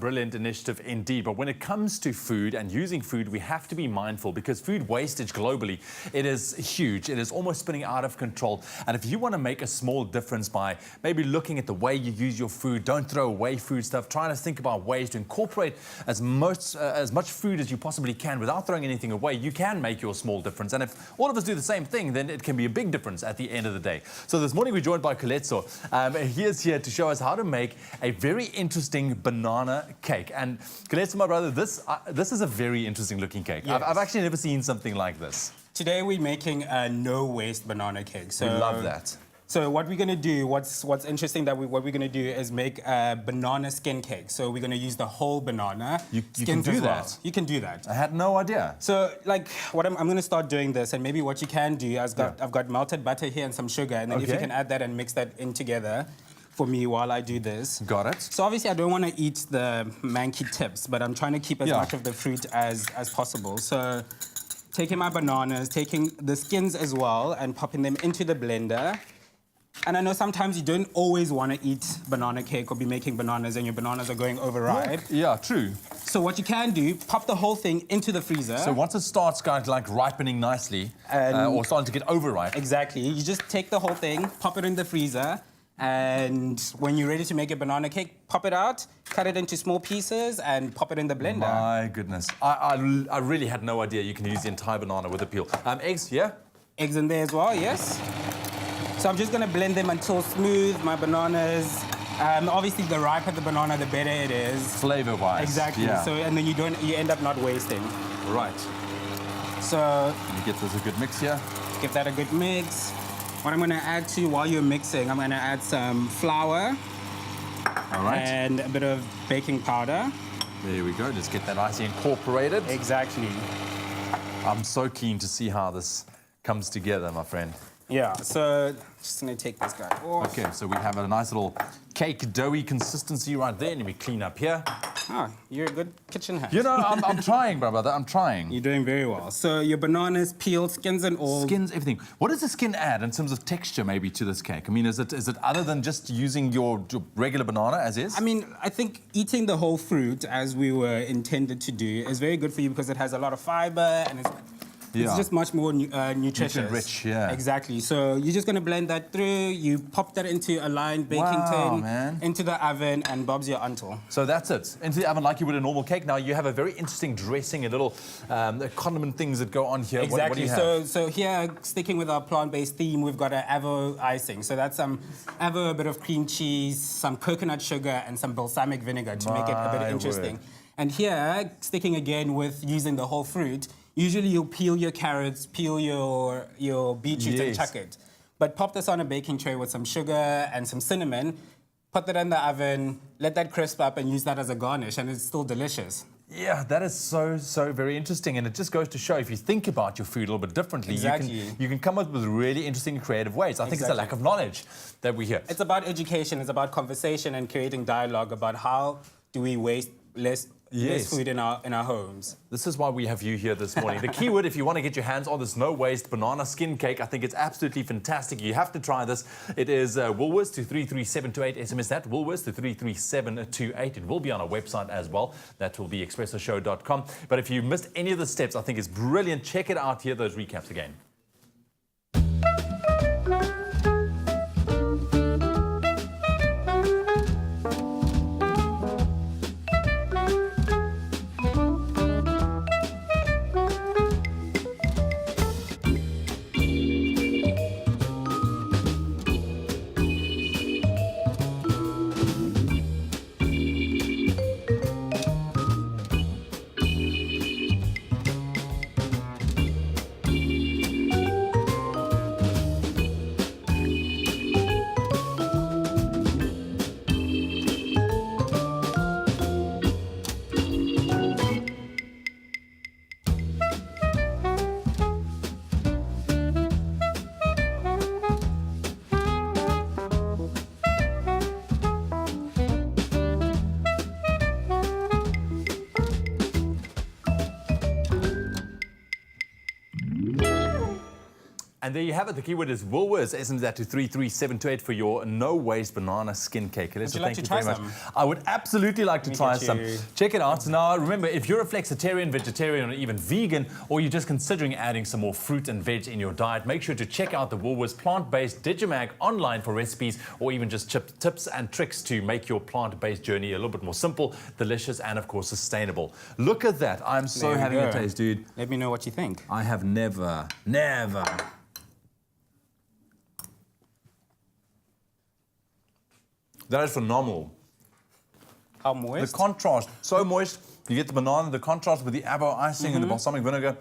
Brilliant initiative indeed. But when it comes to food and using food, we have to be mindful because food wastage globally, it is huge. It is almost spinning out of control. And if you want to make a small difference by maybe looking at the way you use your food, don't throw away food stuff, trying to think about ways to incorporate as much food as you possibly can without throwing anything away, you can make your small difference. And if all of us do the same thing, then it can be a big difference at the end of the day. So this morning we're joined by Coletso. He is here to show us how to make a very interesting banana cake. And Coletso, my brother, this is a very interesting looking cake. Yes. I've actually never seen something like this. Today we're making a no-waste banana cake. We love that. So what we're going to do, what's interesting that what we're going to do is make a banana skin cake. So we're going to use the whole banana. You can do that? You can do that. I had no idea. So like what I'm going to start doing this, and maybe what you can do, I've got melted butter here and some sugar, and then if you can add that and mix that in together for me while I do this. Got it. So obviously I don't want to eat the manky tips, but I'm trying to keep as much of the fruit as possible. So taking my bananas, taking the skins as well, and popping them into the blender. And I know sometimes you don't always want to eat banana cake or be making bananas and your bananas are going overripe. Yeah, true. So what you can do, pop the whole thing into the freezer. So once it starts kind of like ripening nicely, or starting to get overripe. Exactly. You just take the whole thing, pop it in the freezer, and when you're ready to make a banana cake, pop it out, cut it into small pieces, and pop it in the blender. My goodness. I really had no idea you can use the entire banana with a peel. Eggs, yeah? Eggs in there as well, yes. So I'm just going to blend them until smooth, my bananas. Obviously, the riper the banana, the better it is. Flavor-wise. Exactly. Yeah. So, and then you end up not wasting. Right. So you get this a good mix here. Give that a good mix. What I'm going to add to while you're mixing, I'm going to add some flour. All right. And a bit of baking powder. There we go. Just get that nicely incorporated. Exactly. I'm so keen to see how this comes together, my friend. Yeah, so just going to take this guy off. Okay, so we have a nice little cake doughy consistency right there. Let me clean up here. Oh, you're a good kitchen hand. You know, I'm trying, brother. I'm trying. You're doing very well. So your bananas, peeled, skins and all. Skins, everything. What does the skin add in terms of texture maybe to this cake? I mean, is it other than just using your regular banana as is? I mean, I think eating the whole fruit as we were intended to do is very good for you because it has a lot of fiber and it's just much more nutritious. Nutrient-rich, yeah. Exactly. So you're just going to blend that through. You pop that into a lined baking tin, into the oven, and Bob's your uncle. So that's it. Into the oven like you would a normal cake. Now you have a very interesting dressing, a little condiment things that go on here. Exactly. What do you have? So here, sticking with our plant-based theme, we've got an avo icing. So that's some avo, a bit of cream cheese, some coconut sugar, and some balsamic vinegar to make it a bit interesting. And here, sticking again with using the whole fruit, usually you'll peel your carrots, peel your beetroot and chuck it. But pop this on a baking tray with some sugar and some cinnamon, put that in the oven, let that crisp up and use that as a garnish and it's still delicious. Yeah, that is so very interesting, and it just goes to show if you think about your food a little bit differently, you can come up with really interesting and creative ways. I think it's a lack of knowledge that we hear. It's about education, it's about conversation and creating dialogue about how do we waste less food in our homes. This is why we have you here this morning. The keyword, if you want to get your hands on this no-waste banana skin cake, I think it's absolutely fantastic. You have to try this. It is Woolworths to 33728. SMS that, Woolworths to 33728. It will be on our website as well. That will be expressoshow.com. But if you missed any of the steps, I think it's brilliant. Check it out here, those recaps again. And there you have it. The keyword is Woolworths. SMS that to 33728 for your no-waste banana skin cake. Would you like to try some? I would absolutely like to try some. you. Check it out. Now, remember, if you're a flexitarian, vegetarian, or even vegan, or you're just considering adding some more fruit and veg in your diet, make sure to check out the Woolworths plant-based Digimag online for recipes, or even just tips and tricks to make your plant-based journey a little bit more simple, delicious, and of course sustainable. Look at that. I'm so having a taste, dude. Let me know what you think. I have never. That is phenomenal. How moist? The contrast, so moist. You get the banana, the contrast with the avo icing and the balsamic vinegar.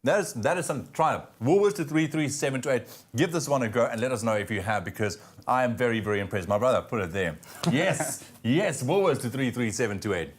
That is something. Try it. Woolworths to 33728. Give this one a go and let us know if you have, because I am very, very impressed. My brother put it there. Yes, yes, Woolworths to 33728.